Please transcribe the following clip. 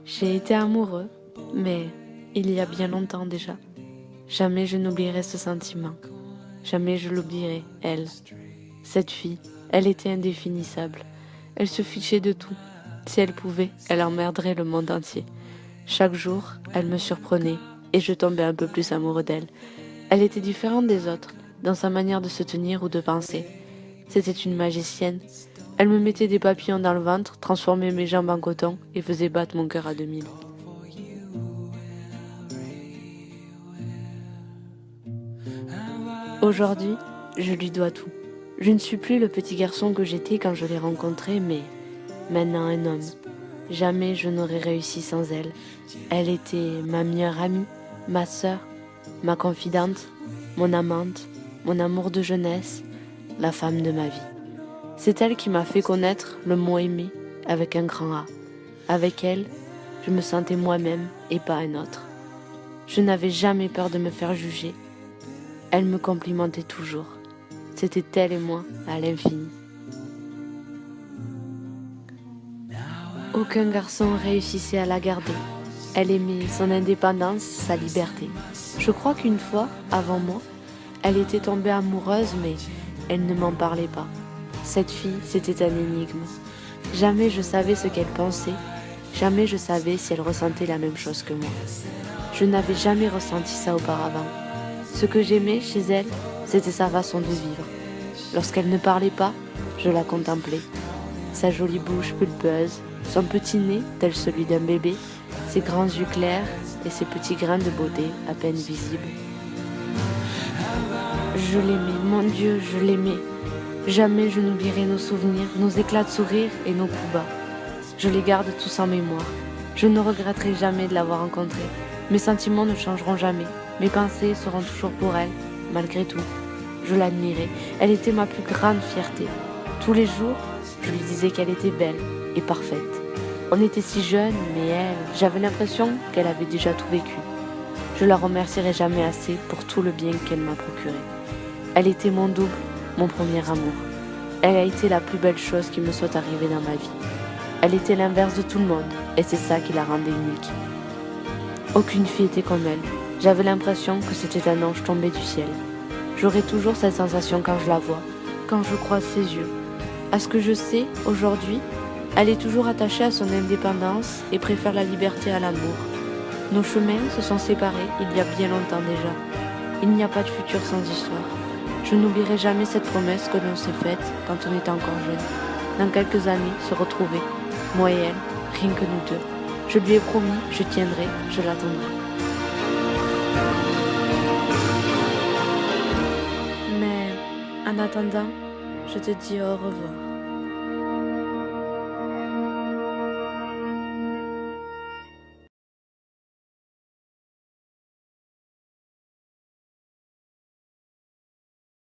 J'ai été amoureux, mais il y a bien longtemps déjà. Jamais je n'oublierai ce sentiment. Jamais je l'oublierai, elle. Cette fille, elle était indéfinissable. Elle se fichait de tout. Si elle pouvait, elle emmerderait le monde entier. Chaque jour, elle me surprenait et je tombais un peu plus amoureux d'elle. Elle était différente des autres, dans sa manière de se tenir ou de penser. C'était une magicienne. Elle me mettait des papillons dans le ventre, transformait mes jambes en coton et faisait battre mon cœur à 2000. Aujourd'hui, je lui dois tout. Je ne suis plus le petit garçon que j'étais quand je l'ai rencontré, mais maintenant un homme. Jamais je n'aurais réussi sans elle. Elle était ma meilleure amie, ma sœur, ma confidente, mon amante, mon amour de jeunesse, la femme de ma vie. C'est elle qui m'a fait connaître le mot aimer avec un grand A. Avec elle, je me sentais moi-même et pas un autre. Je n'avais jamais peur de me faire juger. Elle me complimentait toujours. C'était elle et moi à l'infini. Aucun garçon réussissait à la garder. Elle aimait son indépendance, sa liberté. Je crois qu'une fois, avant moi, elle était tombée amoureuse, mais elle ne m'en parlait pas. Cette fille, c'était un énigme. Jamais je savais ce qu'elle pensait, jamais je savais si elle ressentait la même chose que moi. Je n'avais jamais ressenti ça auparavant. Ce que j'aimais chez elle, c'était sa façon de vivre. Lorsqu'elle ne parlait pas, je la contemplais. Sa jolie bouche pulpeuse, son petit nez tel celui d'un bébé, ses grands yeux clairs et ses petits grains de beauté à peine visibles. Je l'aimais, mon Dieu, je l'aimais. Jamais je n'oublierai nos souvenirs, nos éclats de sourire et nos coups bas. Je les garde tous en mémoire. Je ne regretterai jamais de l'avoir rencontrée. Mes sentiments ne changeront jamais. Mes pensées seront toujours pour elle, malgré tout. Je l'admirais. Elle était ma plus grande fierté. Tous les jours, je lui disais qu'elle était belle et parfaite. On était si jeunes, mais elle, j'avais l'impression qu'elle avait déjà tout vécu. Je la remercierai jamais assez pour tout le bien qu'elle m'a procuré. Elle était mon double, mon premier amour. Elle a été la plus belle chose qui me soit arrivée dans ma vie. Elle était l'inverse de tout le monde, et c'est ça qui la rendait unique. Aucune fille était comme elle. J'avais l'impression que c'était un ange tombé du ciel. J'aurai toujours cette sensation quand je la vois, quand je croise ses yeux. À ce que je sais, aujourd'hui, elle est toujours attachée à son indépendance et préfère la liberté à l'amour. Nos chemins se sont séparés il y a bien longtemps déjà. Il n'y a pas de futur sans histoire. Je n'oublierai jamais cette promesse que l'on s'est faite quand on était encore jeune. Dans quelques années, se retrouver, moi et elle, rien que nous deux. Je lui ai promis, je tiendrai, je l'attendrai. Mais en attendant, je te dis au revoir.